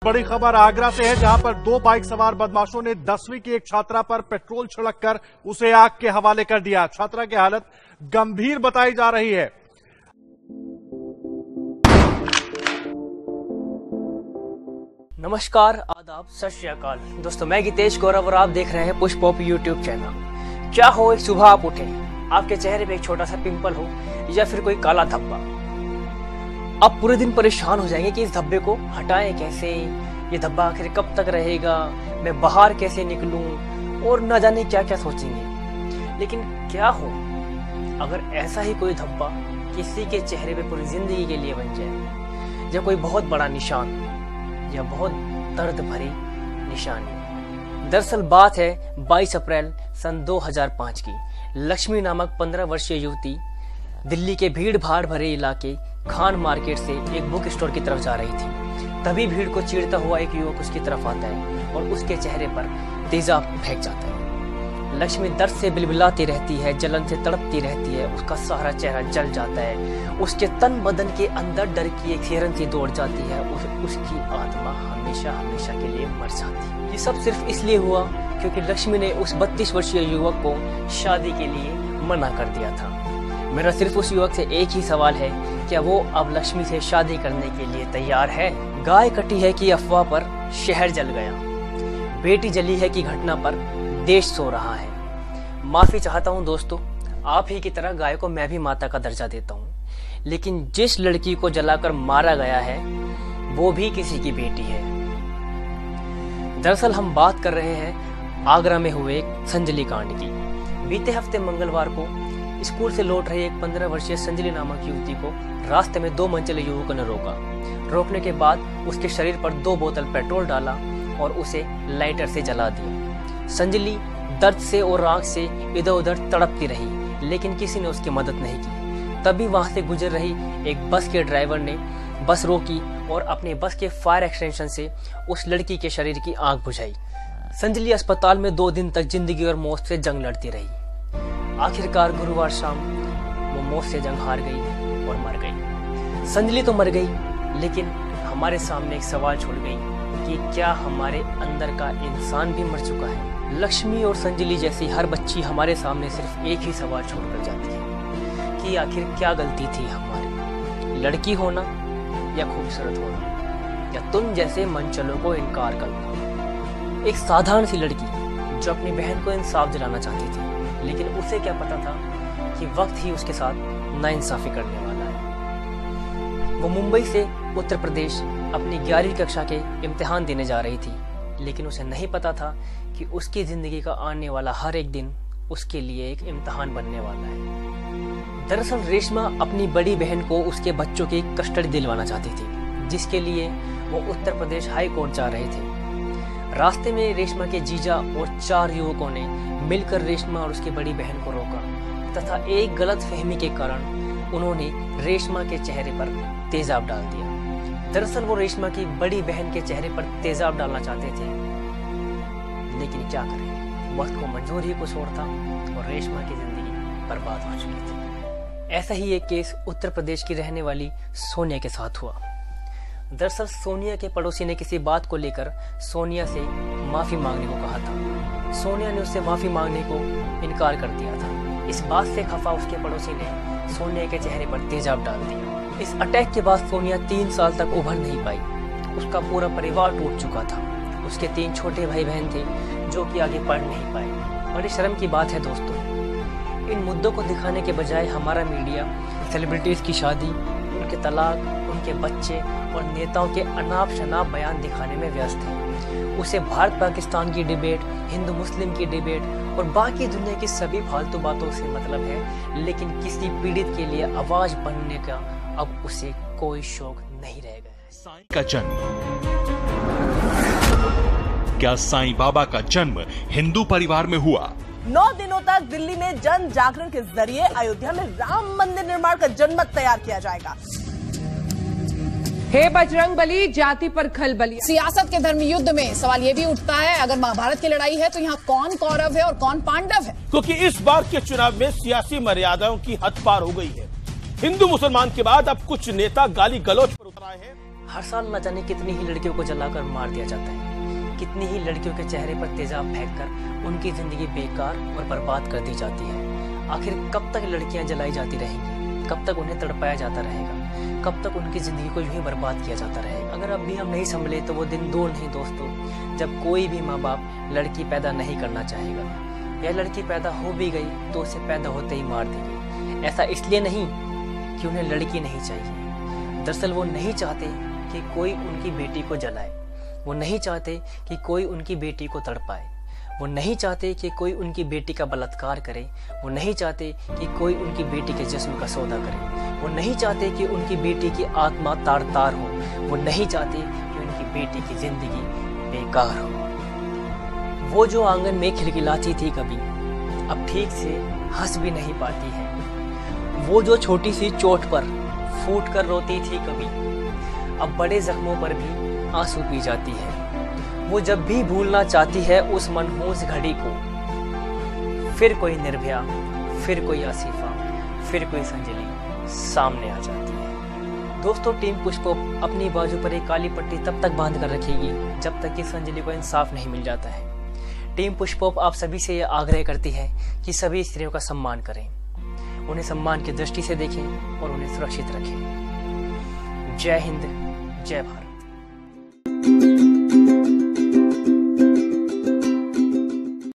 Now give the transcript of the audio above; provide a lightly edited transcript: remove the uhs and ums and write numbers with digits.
बड़ी खबर आगरा से है, जहां पर दो बाइक सवार बदमाशों ने 10वीं की एक छात्रा पर पेट्रोल छिड़ककर उसे आग के हवाले कर दिया। छात्रा की हालत गंभीर बताई जा रही है। नमस्कार, आदाब, सत श्री अकाल दोस्तों, मैं गीतेश गौरव और आप देख रहे हैं पुश पॉप यूट्यूब चैनल। क्या हो, एक सुबह आप उठे, आपके चेहरे पे एक छोटा सा पिंपल हो या फिर कोई काला धब्बा। आप पूरे दिन परेशान हो जाएंगे कि इस धब्बे को हटाएं कैसे, ये धब्बा आखिर कब तक रहेगा, मैं बाहर कैसे निकलूं, और न जाने क्या क्या सोचेंगे। लेकिन क्या हो अगर ऐसा ही कोई धब्बा किसी के चेहरे पे पूरी जिंदगी के लिए बन जाए, या कोई बहुत बड़ा निशान या बहुत दर्द भरी निशानी। दरअसल बात है 22 अप्रैल सन 2005 की। लक्ष्मी नामक 15 वर्षीय युवती दिल्ली के भीड़ भाड़ भरे इलाके खान मार्केट से एक बुक स्टोर की तरफ जा रही थी। तभी भीड़ को चीरता हुआ एक युवक उसकी तरफ आता है और उसके चेहरे पर तेजाब फेंक जाता है। लक्ष्मी दर्द से बिलबिलाती रहती है, जलन से तड़पती रहती है, उसका सारा चेहरा जल जाता है, उसके तन बदन के अंदर डर की एक सिहरन सी दौड़ जाती है, उसकी आत्मा हमेशा हमेशा के लिए मर जाती है। ये सब सिर्फ इसलिए हुआ क्योंकि लक्ष्मी ने उस 32 वर्षीय युवक को शादी के लिए मना कर दिया था। मेरा सिर्फ उस युवक से एक ही सवाल है, क्या वो अब लक्ष्मी से शादी करने के लिए तैयार है? गाय कटी है कि अफवाह पर शहर जल गया, बेटी जली है कि घटना पर देश सो रहा है। माफी चाहता हूँ दोस्तों, आप ही की तरह गाय को मैं भी माता का दर्जा देता हूँ, लेकिन जिस लड़की को जलाकर मारा गया है वो भी किसी की बेटी है। दरअसल हम बात कर रहे हैं आगरा में हुए एक संजली कांड की। बीते हफ्ते मंगलवार को स्कूल से लौट रही एक 15 वर्षीय संजली नामक युवती को रास्ते में 2 मनचले युवकों ने रोका। रोकने के बाद उसके शरीर पर 2 बोतल पेट्रोल डाला और उसे लाइटर से जला दिया। संजली दर्द से और आग से इधर उधर तड़पती रही, लेकिन किसी ने उसकी मदद नहीं की। तभी वहां से गुजर रही एक बस के ड्राइवर ने बस रोकी और अपने बस के फायर एक्सटेंशन से उस लड़की के शरीर की आग बुझाई। संजली अस्पताल में 2 दिन तक जिंदगी और मौत से जंग लड़ती रही। आखिरकार गुरुवार शाम वो मौत से जंग हार गई और मर गई। संजली तो मर गई, लेकिन हमारे सामने एक सवाल छोड़ गई कि क्या हमारे अंदर का इंसान भी मर चुका है? लक्ष्मी और संजली जैसी हर बच्ची हमारे सामने सिर्फ एक ही सवाल छोड़कर जाती है कि आखिर क्या गलती थी हमारी, लड़की होना या खूबसूरत होना, या तुम जैसे मनचलों को इनकार करना। एक साधारण सी लड़की जो अपनी बहन को इंसाफ दिलाना चाहती थी, लेकिन उसे क्या पता था कि वक्त ही उसके साथ नाइंसाफी करने वाला है। वो मुंबई से उत्तर प्रदेश अपनी 11वीं कक्षा के इम्तिहान देने जा रही थी, लेकिन उसे नहीं पता था कि उसकी जिंदगी का आने वाला हर एक दिन उसके लिए एक इम्तिहान बनने वाला है। दरअसल रेशमा अपनी बड़ी बहन को उसके बच्चों की कस्टडी दिलवाना चाहती थी, जिसके लिए वो उत्तर प्रदेश हाई कोर्ट जा रहे थे। रास्ते में रेशमा के जीजा और 4 युवकों ने मिलकर रेशमा और उसकी बड़ी बहन को रोका तथा एक गलत फहमी के कारण उन्होंने रेशमा के चेहरे पर तेजाब डाल दिया। दरअसल वो रेशमा की बड़ी बहन के चेहरे पर तेजाब डालना चाहते थे, लेकिन क्या करें, वक्त को मंजूर ही कुछ और था और रेशमा की जिंदगी बर्बाद हो चुकी थी। ऐसा ही एक केस उत्तर प्रदेश की रहने वाली सोनिया के साथ हुआ। दरअसल सोनिया के पड़ोसी ने किसी बात को लेकर सोनिया से माफी मांगने को कहा था। सोनिया ने उससे माफी मांगने को इनकार कर दिया था। इस बात से खफा उसके पड़ोसी ने सोनिया के चेहरे पर तेजाब डाल दिया। इस अटैक के बाद सोनिया 3 साल तक उभर नहीं पाई। उसका पूरा परिवार टूट चुका था। उसके 3 छोटे भाई बहन थे जो कि आगे पढ़ नहीं पाए। बड़ी शर्म की बात है दोस्तों, इन मुद्दों को दिखाने के बजाय हमारा मीडिया सेलिब्रिटीज की शादी, उनके तलाक, उनके बच्चे और नेताओं के अनाप शनाप बयान दिखाने में व्यस्त है। उसे भारत पाकिस्तान की डिबेट, हिंदू मुस्लिम की डिबेट और बाकी दुनिया की सभी फालतू बातों से मतलब है, लेकिन किसी पीड़ित के लिए आवाज बनने का अब उसे कोई शौक नहीं रह गया है। साईं का जन्म, क्या साईं बाबा का जन्म हिंदू परिवार में हुआ? 9 दिनों तक दिल्ली में जन जागरण के जरिए अयोध्या में राम मंदिर निर्माण का जनमत तैयार किया जाएगा। हे बजरंग बली, जाति पर खलबली। सियासत के धर्म युद्ध में सवाल ये भी उठता है, अगर महाभारत की लड़ाई है तो यहाँ कौन कौरव है और कौन पांडव है? क्योंकि इस बार के चुनाव में सियासी मर्यादाओं की हद पार हो गई है। हिंदू मुसलमान के बाद अब कुछ नेता गाली गलौज पर उतर आए हैं। हर साल न जाने कितनी ही लड़कियों को जलाकर मार दिया जाता है, कितनी ही लड़कियों के चेहरे पर तेजाब फेंककर उनकी जिंदगी बेकार और बर्बाद कर दी जाती है। आखिर कब तक लड़कियां जलाई जाती रहेंगी? कब तक उन्हें तड़पाया जाता रहेगा? कब तक उनकी जिंदगी को यूं ही बर्बाद किया जाता रहेगा? अगर अब भी हम नहीं संभले तो वो दिन दूर नहीं दोस्तों, जब कोई भी माँ बाप लड़की पैदा नहीं करना चाहेगा, या लड़की पैदा हो भी गई तो उसे पैदा होते ही मार देगी। ऐसा इसलिए नहीं कि उन्हें लड़की नहीं चाहिए, दरअसल वो नहीं चाहते कि कोई उनकी बेटी को जलाए, वो नहीं चाहते कि कोई उनकी बेटी को तड़पाए, वो नहीं चाहते कि कोई उनकी बेटी का बलात्कार करे, वो नहीं चाहते कि कोई उनकी बेटी के जिस्म का सौदा करे, वो नहीं चाहते कि उनकी बेटी की आत्मा तार तार हो, वो नहीं चाहते कि उनकी बेटी की जिंदगी बेकार हो। वो जो आंगन में खिलखिलाती थी कभी, अब ठीक से हंस भी नहीं पाती है। वो जो छोटी सी चोट पर फूट कर रोती थी कभी, अब बड़े जख्मों पर भी आंसू पी जाती है। वो जब भी भूलना चाहती है उस मनहूस घड़ी को, फिर कोई निर्भया, फिर कोई आसिफा, फिर कोई संजली सामने आ जाती है। दोस्तों, टीम पुष्पॉप अपनी बाजू पर एक काली पट्टी तब तक बांध कर रखेगी जब तक कि संजली को इंसाफ नहीं मिल जाता है। टीम पुष्पॉप आप सभी से यह आग्रह करती है कि सभी स्त्रियों का सम्मान करें, उन्हें सम्मान की दृष्टि से देखें और उन्हें सुरक्षित रखें। जय हिंद, जय भारत।